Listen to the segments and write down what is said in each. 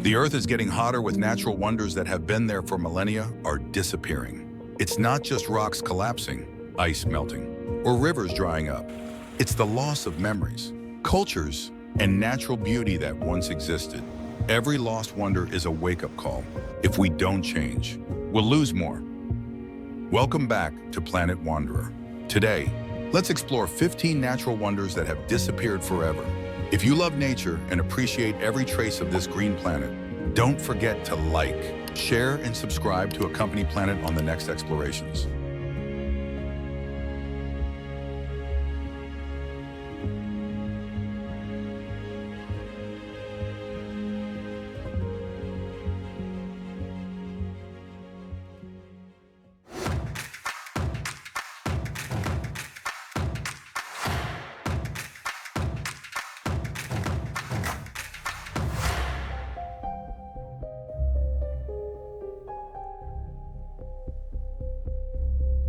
The Earth is getting hotter with natural wonders that have been there for millennia are disappearing. It's not just rocks collapsing, ice melting, or rivers drying up. It's the loss of memories, cultures, and natural beauty that once existed. Every lost wonder is a wake-up call. If we don't change, we'll lose more. Welcome back to Planet Wanderer. Today, let's explore 15 natural wonders that have disappeared forever. If you love nature and appreciate every trace of this green planet, don't forget to like, share, and subscribe to accompany Planet on the next explorations.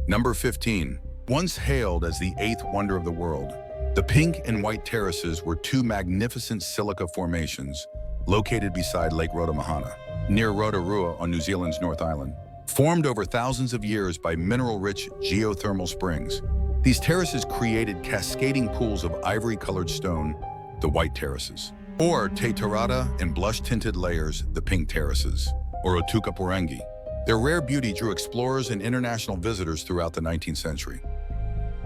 Number 15. Once hailed as the eighth wonder of the world, the pink and white terraces were two magnificent silica formations located beside Lake Rotomahana, near Rotorua on New Zealand's North Island. Formed over thousands of years by mineral-rich geothermal springs, these terraces created cascading pools of ivory-colored stone, the white terraces, or te Tarata and blush-tinted layers, the pink terraces, or Otukaporengi. Their rare beauty drew explorers and international visitors throughout the 19th century.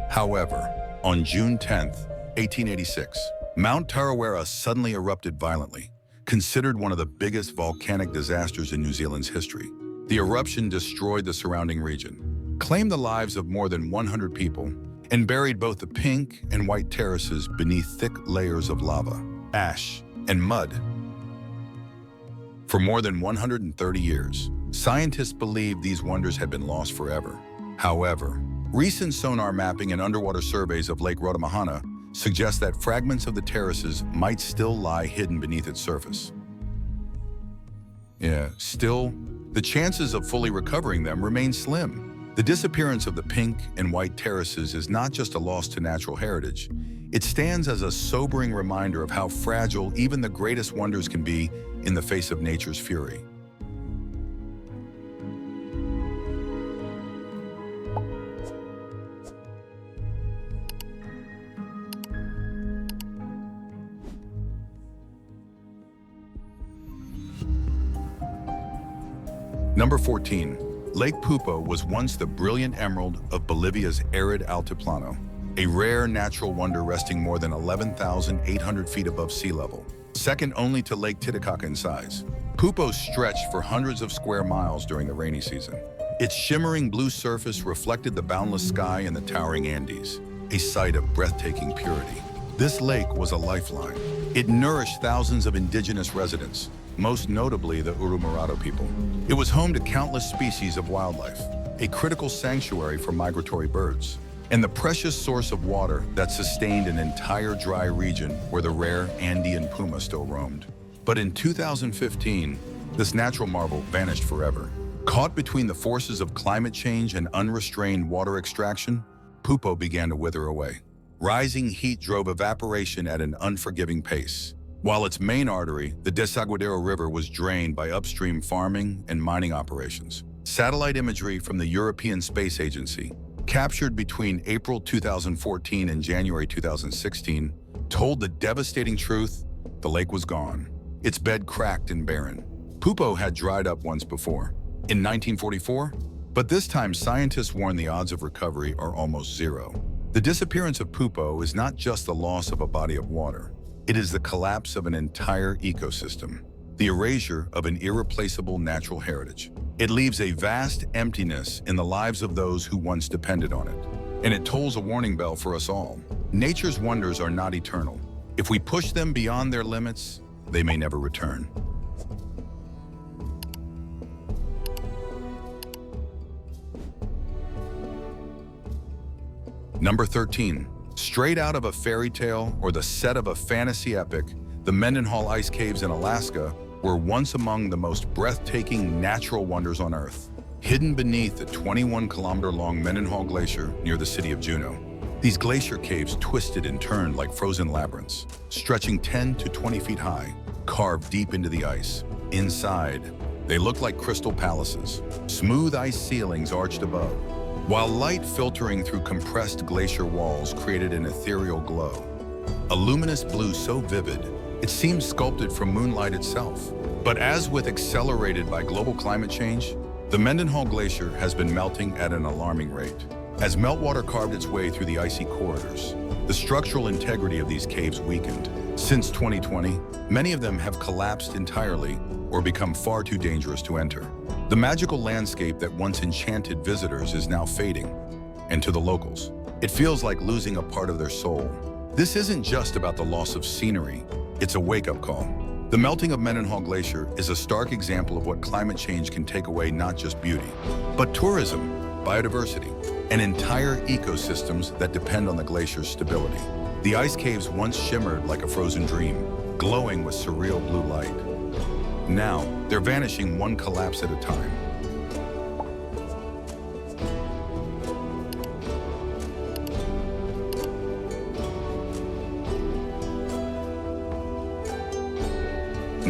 However, on June 10, 1886, Mount Tarawera suddenly erupted violently, considered one of the biggest volcanic disasters in New Zealand's history. The eruption destroyed the surrounding region, claimed the lives of more than 100 people, and buried both the pink and white terraces beneath thick layers of lava, ash, and mud. For more than 130 years, scientists believed these wonders had been lost forever. However, recent sonar mapping and underwater surveys of Lake Rotomahana suggest that fragments of the terraces might still lie hidden beneath its surface. Still, the chances of fully recovering them remain slim. The disappearance of the pink and white terraces is not just a loss to natural heritage. It stands as a sobering reminder of how fragile even the greatest wonders can be in the face of nature's fury. Number 14. Lake Poopó was once the brilliant emerald of Bolivia's arid altiplano, a rare natural wonder resting more than 11,800 feet above sea level, second only to Lake Titicaca in size. Poopó stretched for hundreds of square miles during the rainy season. Its shimmering blue surface reflected the boundless sky and the towering Andes, a sight of breathtaking purity. This lake was a lifeline. It nourished thousands of indigenous residents, most notably the Urumarato people. It was home to countless species of wildlife, a critical sanctuary for migratory birds, and the precious source of water that sustained an entire dry region where the rare Andean puma still roamed. But in 2015, this natural marvel vanished forever. Caught between the forces of climate change and unrestrained water extraction, Poopó began to wither away. Rising heat drove evaporation at an unforgiving pace, while its main artery, the Desaguadero River, was drained by upstream farming and mining operations. Satellite imagery from the European Space Agency, captured between April 2014 and January 2016, told the devastating truth: the lake was gone, its bed cracked and barren. Poopó had dried up once before, in 1944, but this time scientists warn the odds of recovery are almost zero. The disappearance of Poopó is not just the loss of a body of water. It is the collapse of an entire ecosystem, the erasure of an irreplaceable natural heritage. It leaves a vast emptiness in the lives of those who once depended on it. And it tolls a warning bell for us all. Nature's wonders are not eternal. If we push them beyond their limits, they may never return. Number 13. Straight out of a fairy tale or the set of a fantasy epic, the Mendenhall Ice Caves in Alaska were once among the most breathtaking natural wonders on Earth. Hidden beneath the 21-kilometer-long Mendenhall Glacier near the city of Juneau, these glacier caves twisted and turned like frozen labyrinths, stretching 10 to 20 feet high, carved deep into the ice. Inside, they looked like crystal palaces, smooth ice ceilings arched above, while light filtering through compressed glacier walls created an ethereal glow. A luminous blue so vivid, it seemed sculpted from moonlight itself. But as with accelerated by global climate change, the Mendenhall Glacier has been melting at an alarming rate. As meltwater carved its way through the icy corridors, the structural integrity of these caves weakened. Since 2020, many of them have collapsed entirely or become far too dangerous to enter. The magical landscape that once enchanted visitors is now fading, and to the locals, it feels like losing a part of their soul. This isn't just about the loss of scenery, it's a wake-up call. The melting of Mendenhall Glacier is a stark example of what climate change can take away, not just beauty, but tourism, biodiversity, and entire ecosystems that depend on the glacier's stability. The ice caves once shimmered like a frozen dream, glowing with surreal blue light. Now, they're vanishing one collapse at a time.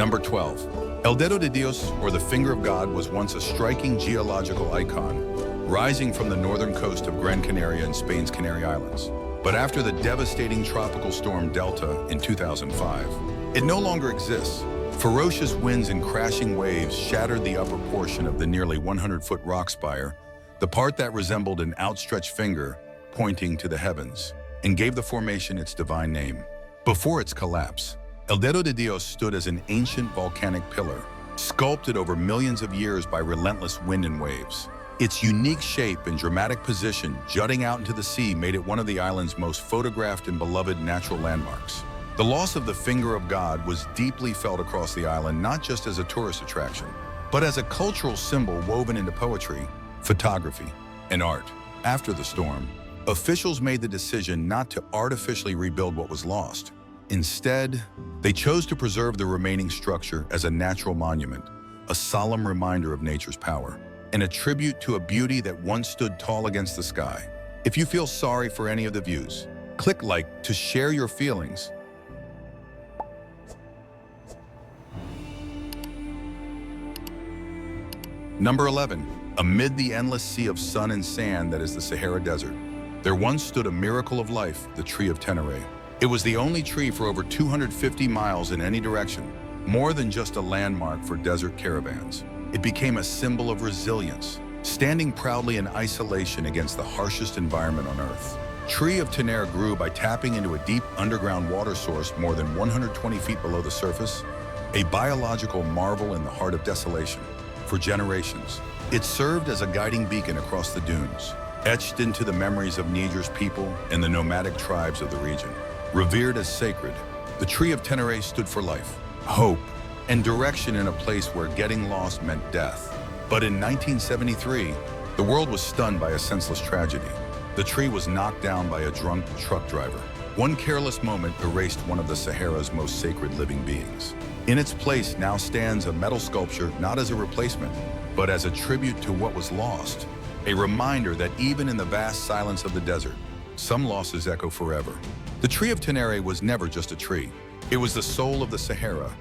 Number 12. El Dedo de Dios, or the Finger of God, was once a striking geological icon, rising from the northern coast of Gran Canaria in Spain's Canary Islands. But after the devastating tropical storm Delta in 2005, it no longer exists. Ferocious winds and crashing waves shattered the upper portion of the nearly 100-foot rock spire, the part that resembled an outstretched finger pointing to the heavens, and gave the formation its divine name. Before its collapse, El Dedo de Dios stood as an ancient volcanic pillar, sculpted over millions of years by relentless wind and waves. Its unique shape and dramatic position jutting out into the sea made it one of the island's most photographed and beloved natural landmarks. The loss of the Finger of God was deeply felt across the island, not just as a tourist attraction, but as a cultural symbol woven into poetry, photography, and art. After the storm, officials made the decision not to artificially rebuild what was lost. Instead, they chose to preserve the remaining structure as a natural monument, a solemn reminder of nature's power, and a tribute to a beauty that once stood tall against the sky. If you feel sorry for any of the views, click like to share your feelings. Number 11. Amid the endless sea of sun and sand that is the Sahara Desert, there once stood a miracle of life, the tree of Ténéré. It was the only tree for over 250 miles in any direction, more than just a landmark for desert caravans. It became a symbol of resilience, standing proudly in isolation against the harshest environment on Earth. Tree of Ténéré grew by tapping into a deep underground water source more than 120 feet below the surface, a biological marvel in the heart of desolation. For generations, it served as a guiding beacon across the dunes, etched into the memories of Niger's people and the nomadic tribes of the region. Revered as sacred, the tree of Ténéré stood for life, hope, and direction in a place where getting lost meant death. But in 1973, the world was stunned by a senseless tragedy. The tree was knocked down by a drunk truck driver. One careless moment erased one of the Sahara's most sacred living beings. In its place now stands a metal sculpture, not as a replacement, but as a tribute to what was lost. A reminder that even in the vast silence of the desert, some losses echo forever. The tree of Ténéré was never just a tree. It was the soul of the Sahara.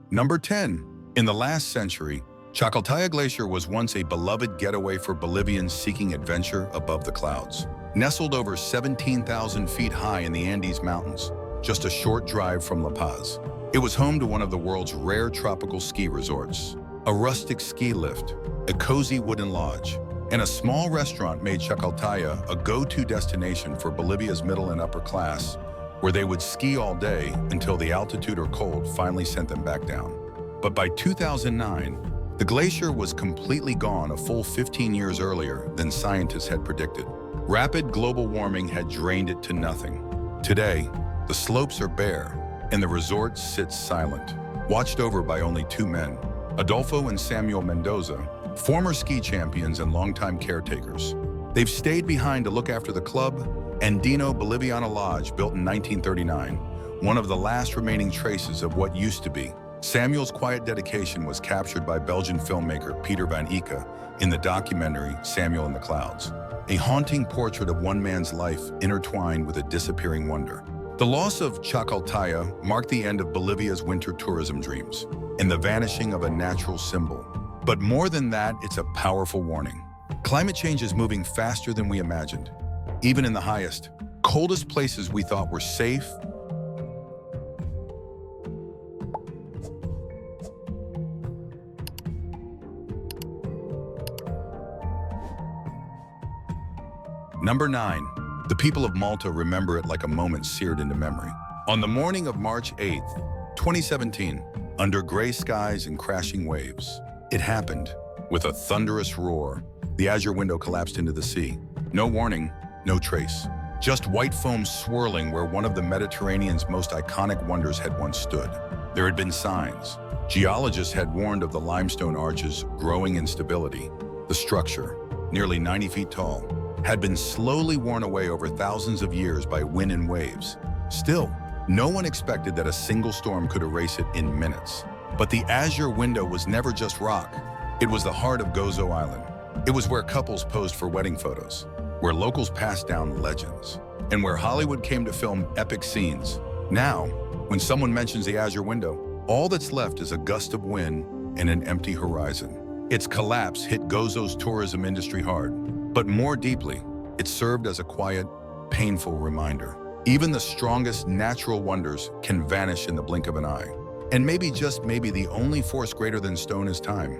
Number 10. In the last century, Chacaltaya Glacier was once a beloved getaway for Bolivians seeking adventure above the clouds. Nestled over 17,000 feet high in the Andes Mountains, just a short drive from La Paz, it was home to one of the world's rare tropical ski resorts. A rustic ski lift, a cozy wooden lodge, and a small restaurant made Chacaltaya a go-to destination for Bolivia's middle and upper class, where they would ski all day until the altitude or cold finally sent them back down. But by 2009, the glacier was completely gone, a full 15 years earlier than scientists had predicted. Rapid global warming had drained it to nothing. Today, the slopes are bare, and the resort sits silent, watched over by only two men, Adolfo and Samuel Mendoza, former ski champions and longtime caretakers. They've stayed behind to look after the club, Andino Boliviana Lodge, built in 1939, one of the last remaining traces of what used to be. Samuel's quiet dedication was captured by Belgian filmmaker Peter van Icke in the documentary Samuel in the Clouds. a haunting portrait of one man's life intertwined with a disappearing wonder. The loss of Chacaltaya marked the end of Bolivia's winter tourism dreams and the vanishing of a natural symbol. But more than that, it's a powerful warning. Climate change is moving faster than we imagined. Even in the highest, coldest places we thought were safe, Number 9. The people of Malta remember it like a moment seared into memory. On the morning of March 8, 2017, under gray skies and crashing waves, it happened. With a thunderous roar, the Azure Window collapsed into the sea. No warning, no trace. Just white foam swirling where one of the Mediterranean's most iconic wonders had once stood. There had been signs. Geologists had warned of the limestone arch's growing instability. The structure, nearly 90 feet tall, had been slowly worn away over thousands of years by wind and waves. Still, no one expected that a single storm could erase it in minutes. But the Azure Window was never just rock. It was the heart of Gozo Island. It was where couples posed for wedding photos, where locals passed down legends, and where Hollywood came to film epic scenes. Now, when someone mentions the Azure Window, all that's left is a gust of wind and an empty horizon. Its collapse hit Gozo's tourism industry hard. But more deeply, it served as a quiet, painful reminder. Even the strongest natural wonders can vanish in the blink of an eye. And maybe, just maybe, the only force greater than stone is time.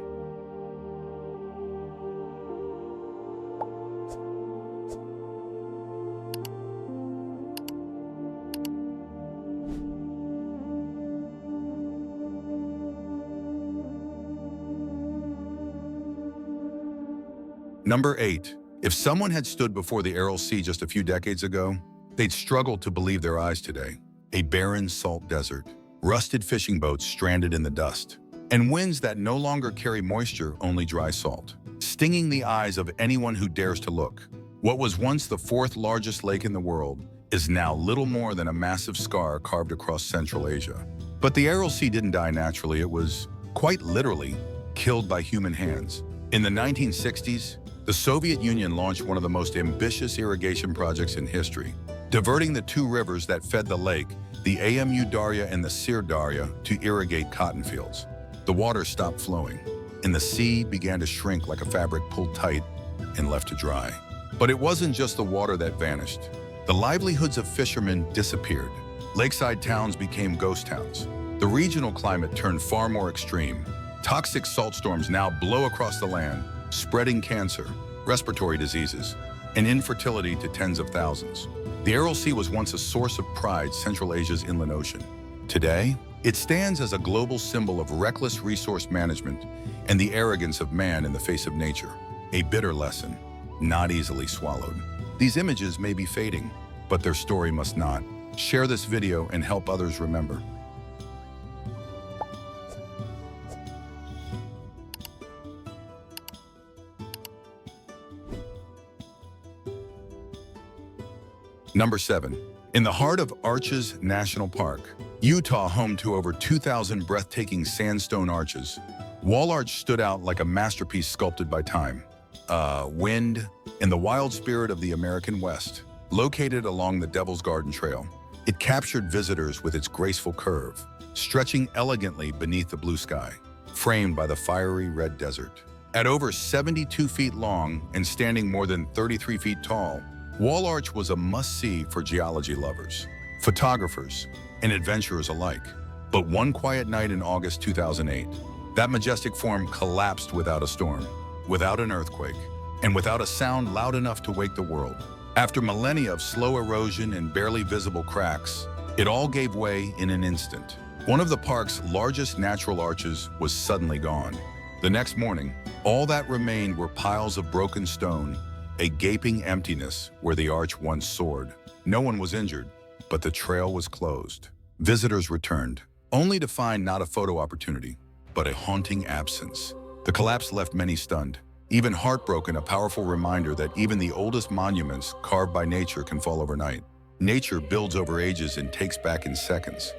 Number 8. If someone had stood before the Aral Sea just a few decades ago, they'd struggle to believe their eyes today. A barren salt desert, rusted fishing boats stranded in the dust, and winds that no longer carry moisture, only dry salt, stinging the eyes of anyone who dares to look. What was once the 4th largest lake in the world is now little more than a massive scar carved across Central Asia. But the Aral Sea didn't die naturally. It was, quite literally, killed by human hands. In the 1960s, the Soviet Union launched one of the most ambitious irrigation projects in history, diverting the 2 rivers that fed the lake, the Amu Darya and the Sir Darya, to irrigate cotton fields. The water stopped flowing, and the sea began to shrink like a fabric pulled tight and left to dry. But it wasn't just the water that vanished. The livelihoods of fishermen disappeared. Lakeside towns became ghost towns. The regional climate turned far more extreme. Toxic salt storms now blow across the land, spreading cancer, respiratory diseases, and infertility to tens of thousands. The Aral Sea was once a source of pride, Central Asia's inland ocean. Today, it stands as a global symbol of reckless resource management and the arrogance of man in the face of nature. A bitter lesson, not easily swallowed. These images may be fading, but their story must not. Share this video and help others remember. Number 7. In the heart of Arches National Park, Utah, home to over 2,000 breathtaking sandstone arches, Wall Arch stood out like a masterpiece sculpted by time, wind, and the wild spirit of the American West. Located along the Devil's Garden Trail, it captured visitors with its graceful curve, stretching elegantly beneath the blue sky, framed by the fiery red desert. At over 72 feet long and standing more than 33 feet tall, Wall Arch was a must-see for geology lovers, photographers, and adventurers alike. But one quiet night in August 2008, that majestic form collapsed without a storm, without an earthquake, and without a sound loud enough to wake the world. After millennia of slow erosion and barely visible cracks, it all gave way in an instant. One of the park's largest natural arches was suddenly gone. The next morning, all that remained were piles of broken stone, a gaping emptiness where the arch once soared. No one was injured, but the trail was closed. Visitors returned, only to find not a photo opportunity, but a haunting absence. The collapse left many stunned, even heartbroken, a powerful reminder that even the oldest monuments carved by nature can fall overnight. Nature builds over ages and takes back in seconds.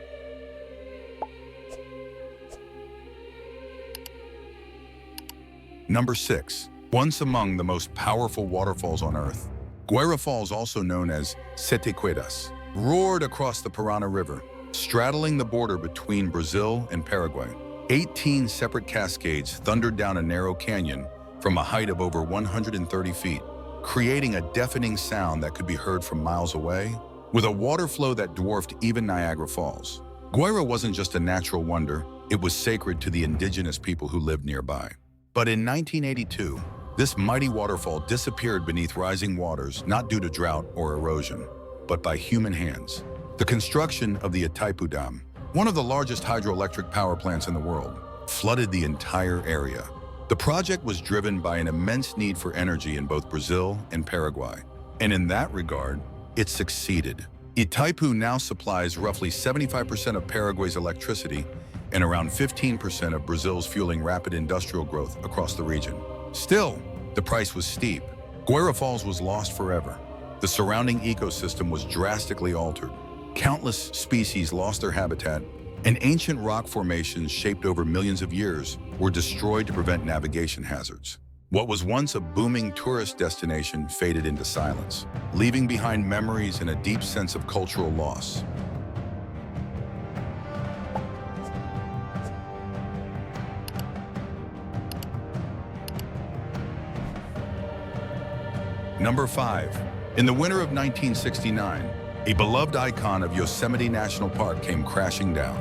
Number 6. Once among the most powerful waterfalls on Earth, Guairá Falls, also known as Sete Quedas, roared across the Parana River, straddling the border between Brazil and Paraguay. 18 separate cascades thundered down a narrow canyon from a height of over 130 feet, creating a deafening sound that could be heard from miles away, with a water flow that dwarfed even Niagara Falls. Guairá wasn't just a natural wonder, it was sacred to the indigenous people who lived nearby. But in 1982, this mighty waterfall disappeared beneath rising waters, not due to drought or erosion, but by human hands. The construction of the Itaipu Dam, one of the largest hydroelectric power plants in the world, flooded the entire area. The project was driven by an immense need for energy in both Brazil and Paraguay, and in that regard, it succeeded. Itaipu now supplies roughly 75% of Paraguay's electricity and around 15% of Brazil's, fueling rapid industrial growth across the region. Still, the price was steep. Guairá Falls was lost forever. The surrounding ecosystem was drastically altered. Countless species lost their habitat, and ancient rock formations shaped over millions of years were destroyed to prevent navigation hazards. What was once a booming tourist destination faded into silence, leaving behind memories and a deep sense of cultural loss. Number 5. In the winter of 1969, a beloved icon of Yosemite National Park came crashing down.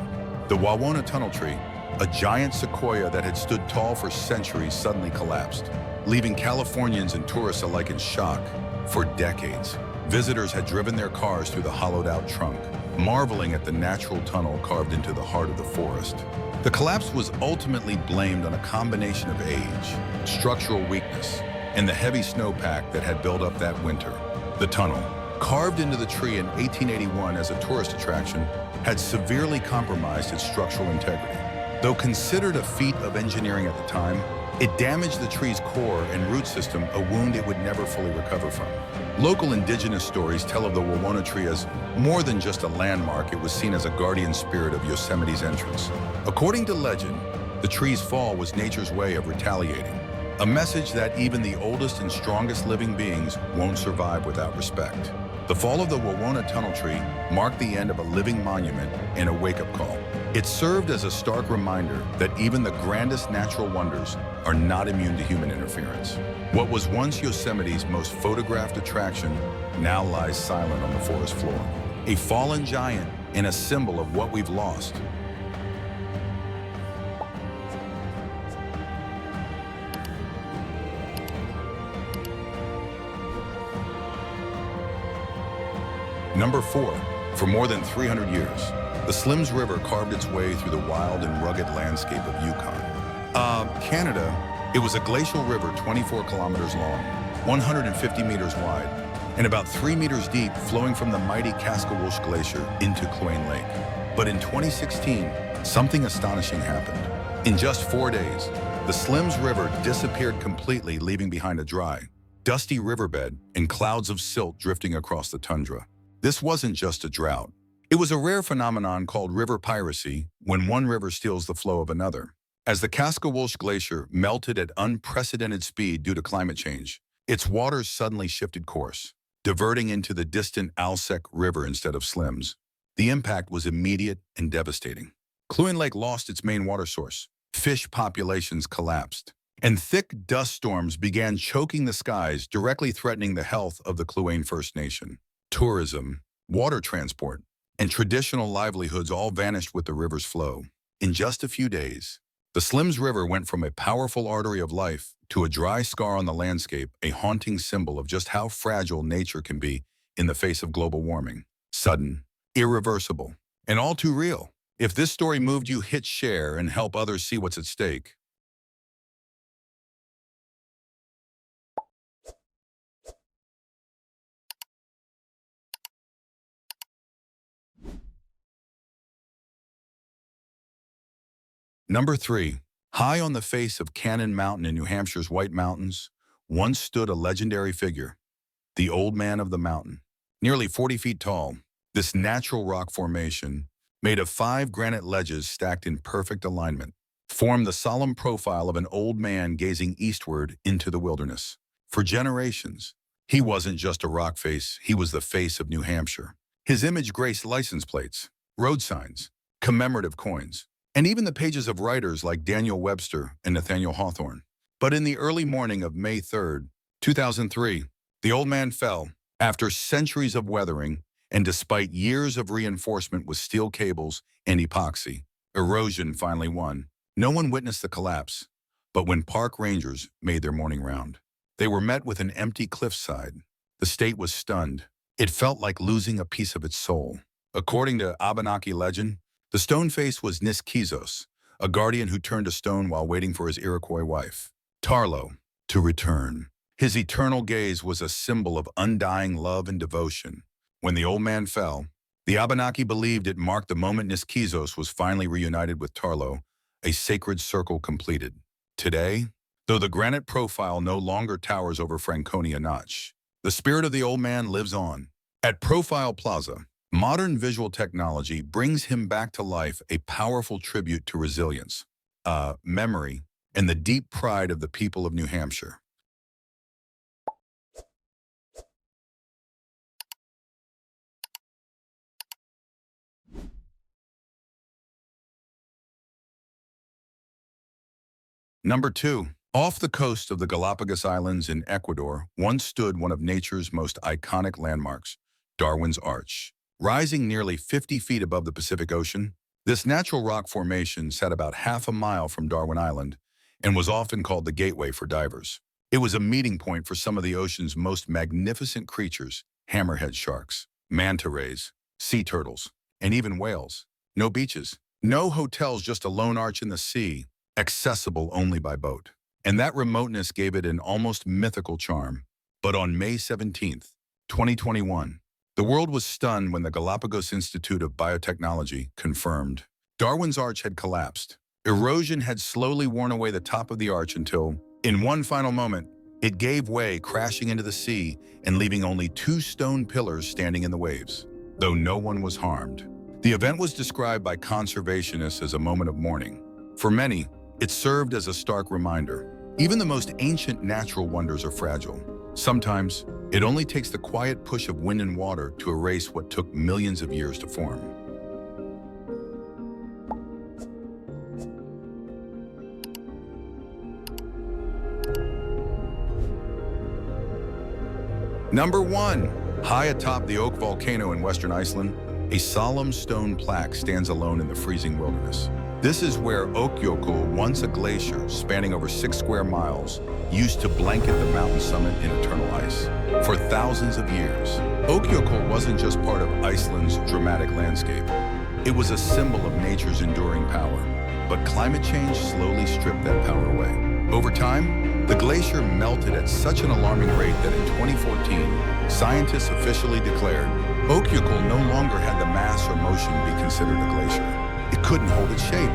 The Wawona tunnel tree, a giant sequoia that had stood tall for centuries, suddenly collapsed, leaving Californians and tourists alike in shock. For decades, visitors had driven their cars through the hollowed-out trunk, marveling at the natural tunnel carved into the heart of the forest. The collapse was ultimately blamed on a combination of age, structural weakness, and the heavy snowpack that had built up that winter. The tunnel, carved into the tree in 1881 as a tourist attraction, had severely compromised its structural integrity. Though considered a feat of engineering at the time, it damaged the tree's core and root system, a wound it would never fully recover from. Local indigenous stories tell of the Wawona tree as more than just a landmark. It was seen as a guardian spirit of Yosemite's entrance. According to legend, the tree's fall was nature's way of retaliating, a message that even the oldest and strongest living beings won't survive without respect. The fall of the Wawona tunnel tree marked the end of a living monument and a wake-up call. It served as a stark reminder that even the grandest natural wonders are not immune to human interference. What was once Yosemite's most photographed attraction now lies silent on the forest floor, a fallen giant and a symbol of what we've lost. Number 4. For more than 300 years, the Slims River carved its way through the wild and rugged landscape of Yukon. Canada, it was a glacial river 24 kilometers long, 150 meters wide, and about 3 meters deep, flowing from the mighty Chacaltaya Glacier into Kluane Lake. But in 2016, something astonishing happened. In just 4 days, the Slims River disappeared completely, leaving behind a dry, dusty riverbed and clouds of silt drifting across the tundra. This wasn't just a drought. It was a rare phenomenon called river piracy, when one river steals the flow of another. As the Chacaltaya Glacier melted at unprecedented speed due to climate change, its waters suddenly shifted course, diverting into the distant Aral Sea River instead of Slims. The impact was immediate and devastating. Kluane Lake lost its main water source, fish populations collapsed, and thick dust storms began choking the skies, directly threatening the health of the Kluane First Nation. Tourism, water transport, and traditional livelihoods all vanished with the river's flow. In just a few days, the Slims River went from a powerful artery of life to a dry scar on the landscape, a haunting symbol of just how fragile nature can be in the face of global warming. Sudden, irreversible, and all too real. If this story moved you, hit share and help others see what's at stake. Number 3. High on the face of Cannon Mountain in New Hampshire's White Mountains, once stood a legendary figure, the Old Man of the Mountain. Nearly 40 feet tall, this natural rock formation, made of 5 granite ledges stacked in perfect alignment, formed the solemn profile of an old man gazing eastward into the wilderness. For generations, he wasn't just a rock face, he was the face of New Hampshire. His image graced license plates, road signs, commemorative coins, and even the pages of writers like Daniel Webster and Nathaniel Hawthorne. But in the early morning of May 3rd, 2003, the old man fell after centuries of weathering and despite years of reinforcement with steel cables and epoxy. Erosion finally won. No one witnessed the collapse, but when park rangers made their morning round, they were met with an empty cliffside. The state was stunned. It felt like losing a piece of its soul. According to Abenaki legend, the stone face was Niskizos, a guardian who turned to stone while waiting for his Iroquois wife, Tarlo, to return. His eternal gaze was a symbol of undying love and devotion. When the old man fell, the Abenaki believed it marked the moment Niskizos was finally reunited with Tarlo, a sacred circle completed. Today, though the granite profile no longer towers over Franconia Notch, the spirit of the old man lives on. At Profile Plaza, modern visual technology brings him back to life, a powerful tribute to resilience, memory, and the deep pride of the people of New Hampshire. Number 2. Off the coast of the Galapagos Islands in Ecuador once stood one of nature's most iconic landmarks, Darwin's Arch. Rising nearly 50 feet above the Pacific Ocean, this natural rock formation sat about half a mile from Darwin Island and was often called the gateway for divers. It was a meeting point for some of the ocean's most magnificent creatures, hammerhead sharks, manta rays, sea turtles, and even whales. No beaches, no hotels, just a lone arch in the sea, accessible only by boat. And that remoteness gave it an almost mythical charm. But on May 17th, 2021, the world was stunned when the Galapagos Institute of Biotechnology confirmed Darwin's Arch had collapsed. Erosion had slowly worn away the top of the arch until, in one final moment, it gave way, crashing into the sea and leaving only 2 stone pillars standing in the waves. Though no one was harmed, the event was described by conservationists as a moment of mourning. For many, it served as a stark reminder. Even the most ancient natural wonders are fragile. Sometimes, it only takes the quiet push of wind and water to erase what took millions of years to form. Number 1. High atop the Oak volcano in western Iceland, a solemn stone plaque stands alone in the freezing wilderness. This is where Okjökull, once a glacier spanning over 6 square miles, used to blanket the mountain summit in eternal ice. For thousands of years, Okjökull wasn't just part of Iceland's dramatic landscape. It was a symbol of nature's enduring power. But climate change slowly stripped that power away. Over time, the glacier melted at such an alarming rate that in 2014, scientists officially declared Okjökull no longer had the mass or motion to be considered a glacier. It couldn't hold its shape.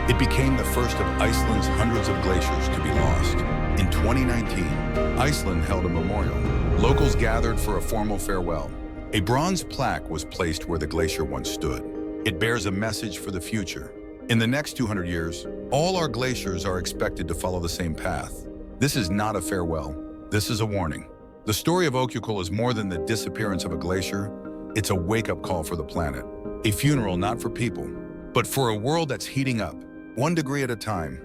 It became the first of Iceland's hundreds of glaciers to be lost. In 2019, Iceland held a memorial. Locals gathered for a formal farewell. A bronze plaque was placed where the glacier once stood. It bears a message for the future. In the next 200 years, all our glaciers are expected to follow the same path. This is not a farewell. This is a warning. The story of Okjökull is more than the disappearance of a glacier. It's a wake-up call for the planet. A funeral not for people, but for a world that's heating up, 1 degree at a time.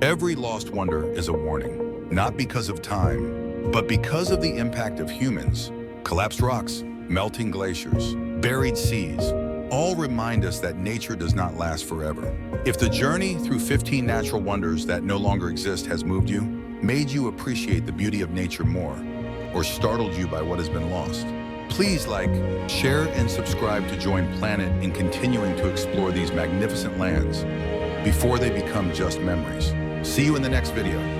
Every lost wonder is a warning, not because of time, but because of the impact of humans. Collapsed rocks, melting glaciers, buried seas, all remind us that nature does not last forever. If the journey through 15 natural wonders that no longer exist has moved you, made you appreciate the beauty of nature more, or startled you by what has been lost, please like, share, and subscribe to join Planet in continuing to explore these magnificent lands before they become just memories. See you in the next video.